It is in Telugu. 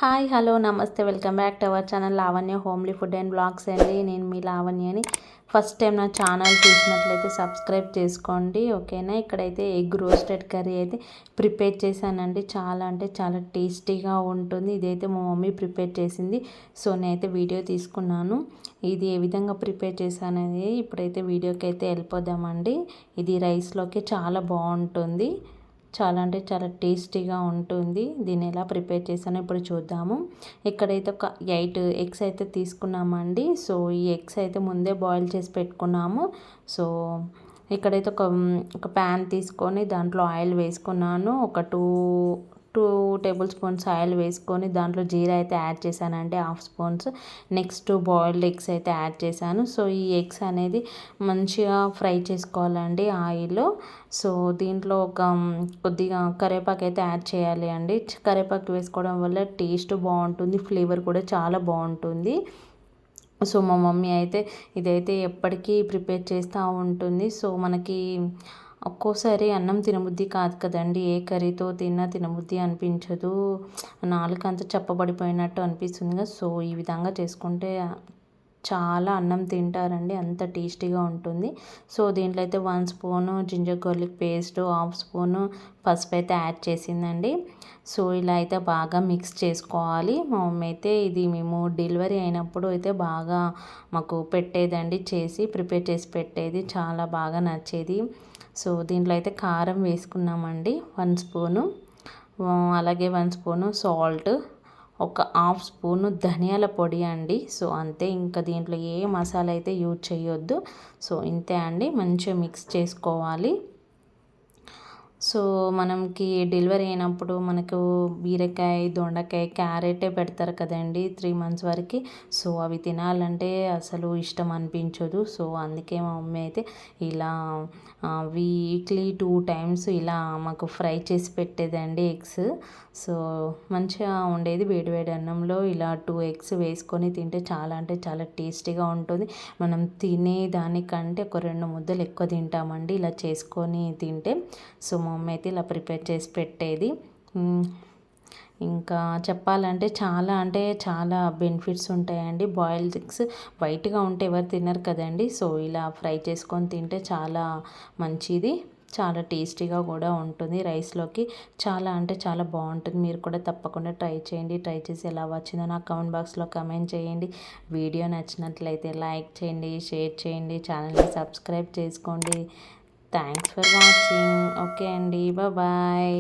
హాయ్ హలో నమస్తే welcome back to our channel Lavanya homely food and blogs అండి. నేను మీ లావణ్యని. ఫస్ట్ టైం నా ఛానల్ చూసినట్లయితే సబ్స్క్రైబ్ చేసుకోండి, ఓకేనా. ఇక్కడైతే ఎగ్ రోస్టెడ్ కర్రీ అయితే ప్రిపేర్ చేశానండి. చాలా అంటే చాలా టేస్టీగా ఉంటుంది. ఇదైతే మా మమ్మీ ప్రిపేర్ చేసింది. సో నేనైతే వీడియో తీసుకున్నాను. ఇది ఏ విధంగా ప్రిపేర్ చేశాననేది ఇప్పుడైతే వీడియోకి అయితే వెళ్ళిపోదామండి. ఇది రైస్లోకి చాలా బాగుంటుంది, చాలా అంటే చాలా టేస్టీగా ఉంటుంది. దీన్ని ఎలా ప్రిపేర్ చేశానో ఇప్పుడు చూద్దాము. ఇక్కడైతే ఒక 8 ఎగ్స్ అయితే తీసుకున్నామండి. సో ఈ ఎగ్స్ అయితే ముందే బాయిల్ చేసి పెట్టుకున్నాము. సో ఇక్కడైతే ఒక ప్యాన్ తీసుకొని దాంట్లో ఆయిల్ వేసుకున్నాను. ఒక టూ టేబుల్ స్పూన్స్ ఆయిల్ వేసుకొని దాంట్లో జీరా అయితే యాడ్ చేశానండి, 1/2 స్పూన్స్. నెక్స్ట్ బాయిల్డ్ ఎగ్స్ అయితే యాడ్ చేశాను. సో ఈ ఎగ్స్ అనేది మంచిగా ఫ్రై చేసుకోవాలండి ఆయిల్లో. సో దీంట్లో కొద్దిగా కరివేపాకు అయితే యాడ్ చేయాలి అండి. కరివేపాకు వేసుకోవడం వల్ల టేస్ట్ బాగుంటుంది, ఫ్లేవర్ కూడా చాలా బాగుంటుంది. సో మా మమ్మీ అయితే ఇదైతే ఎప్పటికీ ప్రిపేర్ చేస్తూ ఉంటుంది. సో మనకి ఒక్కోసారి అన్నం తినబుద్ధి కాదు కదండి, ఏ కర్రీతో తినబుద్ధి అనిపించదు, నాలుకంతా చప్పబడిపోయినట్టు అనిపిస్తుంది కదా. సో ఈ విధంగా చేసుకుంటే చాలా అన్నం తింటారండి, అంత టేస్టీగా ఉంటుంది. సో దీంట్లో అయితే 1 spoon ginger garlic paste, 1/2 spoon పసుపు అయితే యాడ్ చేసిందండి. సో ఇలా అయితే బాగా మిక్స్ చేసుకోవాలి. మా మమ్మీ అయితే ఇది మేము డెలివరీ అయినప్పుడు అయితే బాగా మాకు పెట్టేదండి, ప్రిపేర్ చేసి పెట్టేది, చాలా బాగా నచ్చేది. సో దీంట్లో అయితే కారం వేసుకున్నామండి 1 స్పూను, అలాగే 1 స్పూను సాల్ట్, ఒక 1/2 స్పూను ధనియాల పొడి అండి. సో అంతే, ఇంకా దీంట్లో ఏ మసాలా అయితే యూజ్ చేయొద్దు. సో ఇంతే అండి, మంచిగా మిక్స్ చేసుకోవాలి. సో మనకి డెలివరీ అయినప్పుడు మనకు బీరకాయ, దొండకాయ, క్యారెటే పెడతారు కదండి 3 మంత్స్ వరకు. సో అవి తినాలంటే అసలు ఇష్టం అనిపించదు. సో అందుకే మా మమ్మీ అయితే ఇలా వీక్లీ 2 టైమ్స్ ఇలా మాకు ఫ్రై చేసి పెట్టేదండి ఎగ్స్. సో మంచిగా ఉండేది. వేడివేడి అన్నంలో ఇలా 2 ఎగ్స్ వేసుకొని తింటే చాలా అంటే చాలా టేస్టీగా ఉంటుంది. మనం తినే దానికంటే ఒక 2 ముద్దలు ఎక్కువ తింటామండి ఇలా చేసుకొని తింటే. సో మా మమ్మీ అయితే ఇలా ప్రిపేర్ చేసి పెట్టేది. ఇంకా చెప్పాలంటే చాలా అంటే చాలా బెనిఫిట్స్ ఉంటాయండి. బాయిల్డ్ ఎగ్స్ వైట్గా ఉంటే ఎవరు తినరు కదండి. సో ఇలా ఫ్రై చేసుకొని తింటే చాలా మంచిది, చాలా టేస్టీగా కూడా ఉంటుంది. రైస్లోకి చాలా అంటే చాలా బాగుంటుంది. మీరు కూడా తప్పకుండా ట్రై చేయండి. ట్రై చేసి ఎలా వచ్చిందో నాకు కామెంట్ బాక్స్లో కామెంట్ చేయండి. వీడియో నచ్చినట్లయితే లైక్ చేయండి, షేర్ చేయండి, ఛానల్ని సబ్స్క్రైబ్ చేసుకోండి. Thanks for watching. ఓకే అండి, బాయ్.